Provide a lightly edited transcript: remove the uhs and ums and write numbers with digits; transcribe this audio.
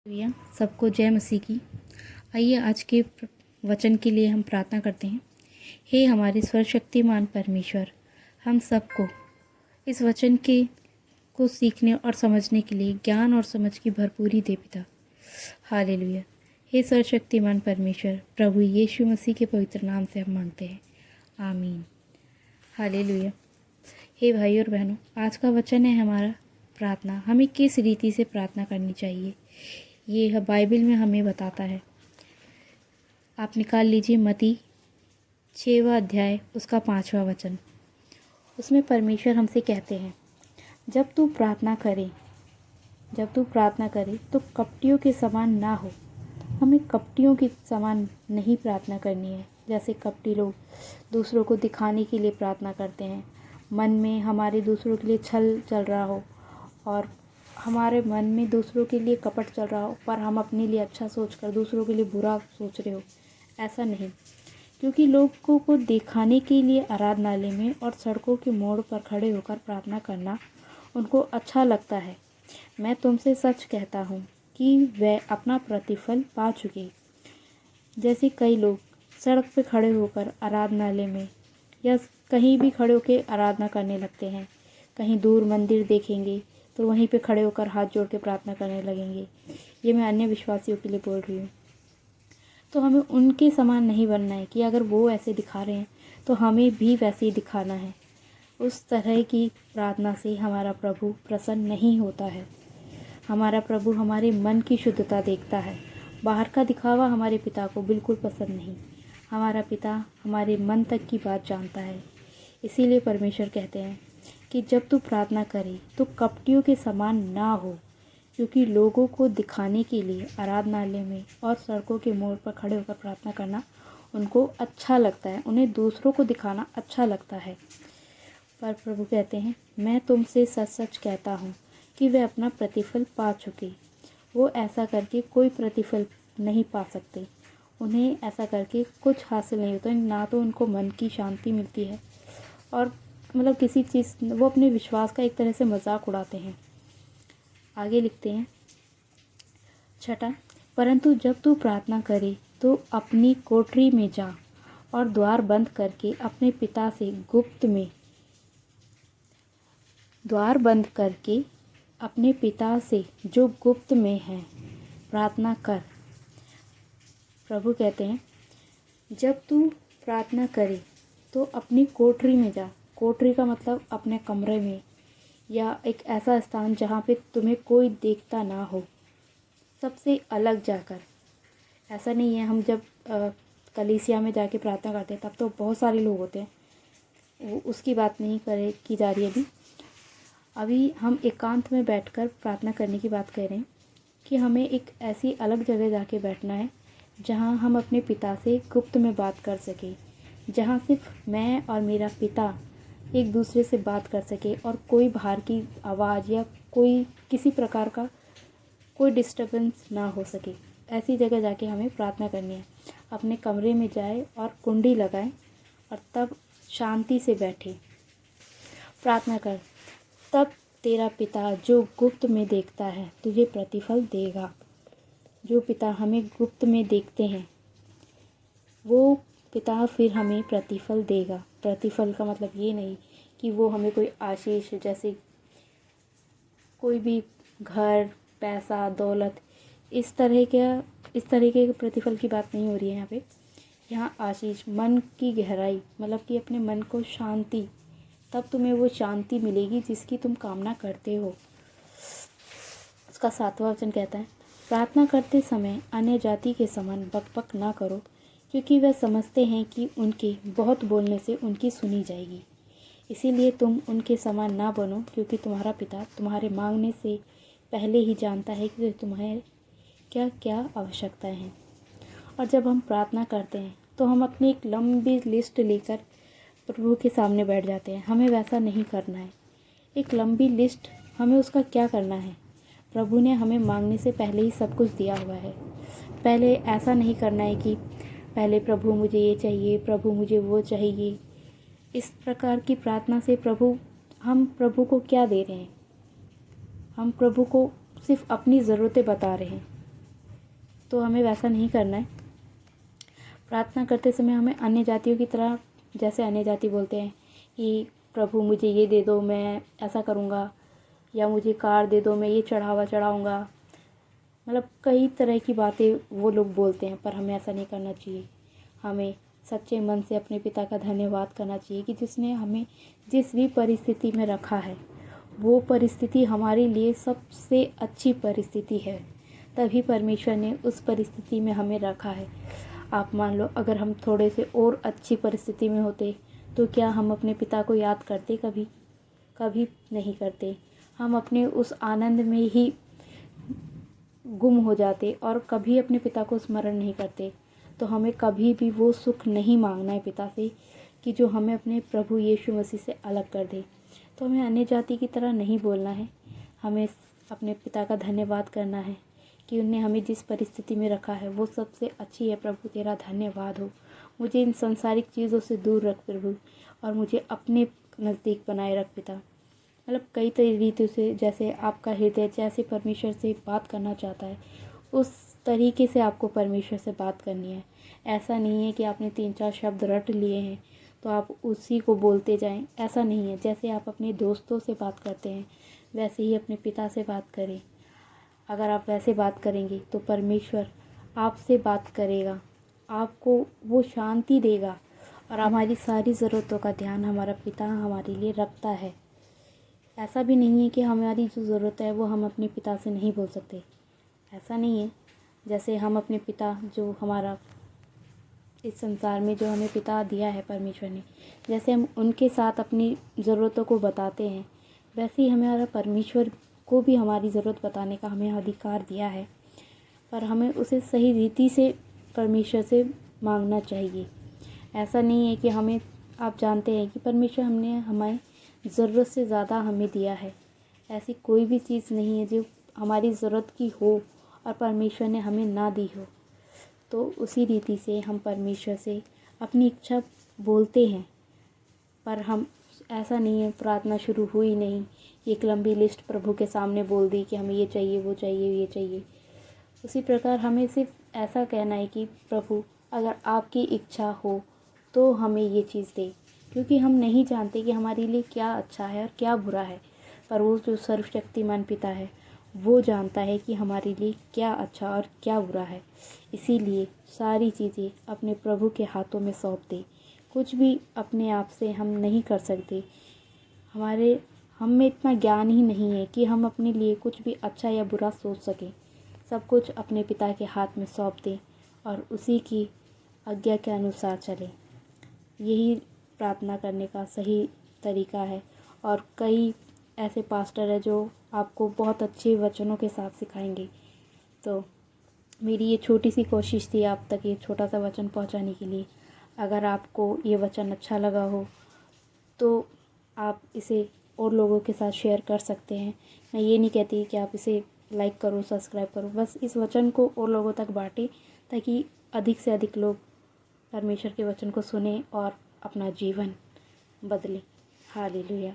भैया सबको जय मसीह की। आइए आज के वचन के लिए हम प्रार्थना करते हैं। हे हमारे सर्वशक्तिमान परमेश्वर, हम सबको इस वचन के को सीखने और समझने के लिए ज्ञान और समझ की भरपूरी दे पिता। हालेलुया। हे सर्वशक्तिमान परमेश्वर, प्रभु यीशु मसीह के पवित्र नाम से हम मांगते हैं, आमीन। हालेलुया। हे भाई और बहनों, आज का वचन है हमारा प्रार्थना। हमें किस रीति से प्रार्थना करनी चाहिए ये बाइबल में हमें बताता है। आप निकाल लीजिए मत्ती 6वां अध्याय उसका 5वां वचन। उसमें परमेश्वर हमसे कहते हैं, जब तू प्रार्थना करे तो कपटियों के समान ना हो। हमें कपटियों के समान नहीं प्रार्थना करनी है। जैसे कपटी लोग दूसरों को दिखाने के लिए प्रार्थना करते हैं, मन में हमारे दूसरों के लिए छल चल रहा हो और हमारे मन में दूसरों के लिए कपट चल रहा हो, पर हम अपने लिए अच्छा सोचकर दूसरों के लिए बुरा सोच रहे हो। ऐसा नहीं, क्योंकि लोगों को दिखाने के लिए आराधनालय में और सड़कों के मोड़ पर खड़े होकर प्रार्थना करना उनको अच्छा लगता है। मैं तुमसे सच कहता हूँ कि वे अपना प्रतिफल पा चुके। जैसे कई लोग सड़क पर खड़े होकर आराधनालय में या कहीं भी खड़े होकर आराधना करने लगते हैं। कहीं दूर मंदिर देखेंगे तो वहीं पे खड़े होकर हाथ जोड़ के प्रार्थना करने लगेंगे। ये मैं अन्य विश्वासियों के लिए बोल रही हूँ। तो हमें उनके समान नहीं बनना है कि अगर वो ऐसे दिखा रहे हैं तो हमें भी वैसे ही दिखाना है। उस तरह की प्रार्थना से हमारा प्रभु प्रसन्न नहीं होता है। हमारा प्रभु हमारे मन की शुद्धता देखता है। बाहर का दिखावा हमारे पिता को बिल्कुल पसंद नहीं। हमारा पिता हमारे मन तक की बात जानता है। इसीलिए परमेश्वर कहते हैं कि जब तू प्रार्थना करे तो कपटियों के समान ना हो, क्योंकि लोगों को दिखाने के लिए आराधनालय में और सड़कों के मोड़ पर खड़े होकर प्रार्थना करना उनको अच्छा लगता है। उन्हें दूसरों को दिखाना अच्छा लगता है। पर प्रभु कहते हैं, मैं तुमसे सच सच कहता हूँ कि वे अपना प्रतिफल पा चुके। वो ऐसा करके कोई प्रतिफल नहीं पा सकते। उन्हें ऐसा करके कुछ हासिल नहीं होता। ना तो उनको मन की शांति मिलती है और मतलब किसी चीज़, वो अपने विश्वास का एक तरह से मजाक उड़ाते हैं। आगे लिखते हैं 6, परंतु जब तू प्रार्थना करे तो अपनी कोठरी में जा और द्वार बंद करके अपने पिता से जो गुप्त में है प्रार्थना कर। प्रभु कहते हैं, जब तू प्रार्थना करे तो अपनी कोठरी में जा। कोठरी का मतलब अपने कमरे में या एक ऐसा स्थान जहाँ पे तुम्हें कोई देखता ना हो, सबसे अलग जाकर। ऐसा नहीं है हम जब कलीसिया में जाके प्रार्थना करते हैं तब तो बहुत सारे लोग होते हैं, वो उसकी बात नहीं की जा रही है। अभी हम एकांत में बैठकर प्रार्थना करने की बात कर रहे हैं कि हमें एक ऐसी अलग जगह जाके बैठना है जहाँ हम अपने पिता से गुप्त में बात कर सकें, जहाँ सिर्फ मैं और मेरा पिता एक दूसरे से बात कर सके और कोई बाहर की आवाज़ या कोई किसी प्रकार का कोई डिस्टर्बेंस ना हो सके। ऐसी जगह जाके हमें प्रार्थना करनी है। अपने कमरे में जाए और कुंडी लगाएं और तब शांति से बैठे प्रार्थना कर। तब तेरा पिता जो गुप्त में देखता है तुझे प्रतिफल देगा। जो पिता हमें गुप्त में देखते हैं वो पिता फिर हमें प्रतिफल देगा। प्रतिफल का मतलब ये नहीं कि वो हमें कोई आशीष, जैसे कोई भी घर, पैसा, दौलत, इस तरह के प्रतिफल की बात नहीं हो रही है यहाँ पे। यहाँ आशीष, मन की गहराई, मतलब कि अपने मन को शांति, तब तुम्हें वो शांति मिलेगी जिसकी तुम कामना करते हो। उसका 7वां वचन कहता है, प्रार्थना करते समय अन्य जाति के समान बकबक ना करो, क्योंकि वह समझते हैं कि उनके बहुत बोलने से उनकी सुनी जाएगी। इसीलिए तुम उनके समान ना बनो, क्योंकि तुम्हारा पिता तुम्हारे मांगने से पहले ही जानता है कि तुम्हें क्या क्या आवश्यकताएं हैं। और जब हम प्रार्थना करते हैं तो हम अपनी एक लंबी लिस्ट लेकर प्रभु के सामने बैठ जाते हैं। हमें वैसा नहीं करना है। एक लंबी लिस्ट, हमें उसका क्या करना है? प्रभु ने हमें मांगने से पहले ही सब कुछ दिया हुआ है। पहले ऐसा नहीं करना है कि पहले प्रभु मुझे ये चाहिए, प्रभु मुझे वो चाहिए। इस प्रकार की प्रार्थना से हम प्रभु को क्या दे रहे हैं? हम प्रभु को सिर्फ अपनी ज़रूरतें बता रहे हैं। तो हमें वैसा नहीं करना है। प्रार्थना करते समय हमें अन्य जातियों की तरह, जैसे अन्य जाति बोलते हैं कि प्रभु मुझे ये दे दो, मैं ऐसा करूँगा, या मुझे कार दे दो, मैं ये चढ़ावा चढ़ाऊँगा, मतलब कई तरह की बातें वो लोग बोलते हैं, पर हमें ऐसा नहीं करना चाहिए। हमें सच्चे मन से अपने पिता का धन्यवाद करना चाहिए कि जिसने हमें जिस भी परिस्थिति में रखा है, वो परिस्थिति हमारे लिए सबसे अच्छी परिस्थिति है, तभी परमेश्वर ने उस परिस्थिति में हमें रखा है। आप मान लो, अगर हम थोड़े से और अच्छी परिस्थिति में होते तो क्या हम अपने पिता को याद करते? कभी कभी नहीं करते। हम अपने उस आनंद में ही गुम हो जाते और कभी अपने पिता को स्मरण नहीं करते। तो हमें कभी भी वो सुख नहीं मांगना है पिता से कि जो हमें अपने प्रभु यीशु मसीह से अलग कर दे। तो हमें अन्य जाति की तरह नहीं बोलना है, हमें अपने पिता का धन्यवाद करना है कि उन्हें हमें जिस परिस्थिति में रखा है वो सबसे अच्छी है। प्रभु तेरा धन्यवाद हो, मुझे इन सांसारिक चीज़ों से दूर रख प्रभु, और मुझे अपने नज़दीक बनाए रख पिता। मतलब कई तरीके से, जैसे आपका हृदय जैसे परमेश्वर से बात करना चाहता है, उस तरीके से आपको परमेश्वर से बात करनी है। ऐसा नहीं है कि आपने 3-4 शब्द रट लिए हैं तो आप उसी को बोलते जाएं, ऐसा नहीं है। जैसे आप अपने दोस्तों से बात करते हैं वैसे ही अपने पिता से बात करें। अगर आप वैसे बात करेंगे तो परमेश्वर आपसे बात करेगा, आपको वो शांति देगा, और हमारी सारी ज़रूरतों का ध्यान हमारा पिता हमारे लिए रखता है। ऐसा भी नहीं है कि हमारी जो ज़रूरत है वो हम अपने पिता से नहीं बोल सकते, ऐसा नहीं है। जैसे हम अपने पिता, जो हमारा इस संसार में जो हमें पिता दिया है परमेश्वर ने, जैसे हम उनके साथ अपनी ज़रूरतों को बताते हैं, वैसे ही हमारा परमेश्वर को भी हमारी ज़रूरत बताने का हमें अधिकार दिया है। पर हमें उसे सही रीति से परमेश्वर से मांगना चाहिए। ऐसा नहीं है कि हमें, आप जानते हैं कि परमेश्वर हमने हमें ज़रूरत से ज़्यादा हमें दिया है। ऐसी कोई भी चीज़ नहीं है जो हमारी ज़रूरत की हो और परमेश्वर ने हमें ना दी हो। तो उसी रीति से हम परमेश्वर से अपनी इच्छा बोलते हैं, पर हम, ऐसा नहीं है प्रार्थना शुरू हुई नहीं, एक लंबी लिस्ट प्रभु के सामने बोल दी कि हमें ये चाहिए, वो चाहिए, ये चाहिए। उसी प्रकार हमें सिर्फ ऐसा कहना है कि प्रभु अगर आपकी इच्छा हो तो हमें ये चीज़ दे, क्योंकि हम नहीं जानते कि हमारे लिए क्या अच्छा है और क्या बुरा है, पर वो जो सर्वशक्तिमान पिता है वो जानता है कि हमारे लिए क्या अच्छा और क्या बुरा है। इसीलिए सारी चीज़ें अपने प्रभु के हाथों में सौंप दें। कुछ भी अपने आप से हम नहीं कर सकते, हम में इतना ज्ञान ही नहीं है कि हम अपने लिए कुछ भी अच्छा या बुरा सोच सकें। सब कुछ अपने पिता के हाथ में सौंप दें और उसी की आज्ञा के अनुसार चलें। यही प्रार्थना करने का सही तरीका है। और कई ऐसे पास्टर हैं जो आपको बहुत अच्छे वचनों के साथ सिखाएंगे। तो मेरी ये छोटी सी कोशिश थी आप तक ये छोटा सा वचन पहुंचाने के लिए। अगर आपको ये वचन अच्छा लगा हो तो आप इसे और लोगों के साथ शेयर कर सकते हैं। मैं ये नहीं कहती कि आप इसे लाइक करो, सब्सक्राइब करो, बस इस वचन को और लोगों तक बांटें ताकि अधिक से अधिक लोग परमेश्वर के वचन को सुने और अपना जीवन बदलें। हालेलुया।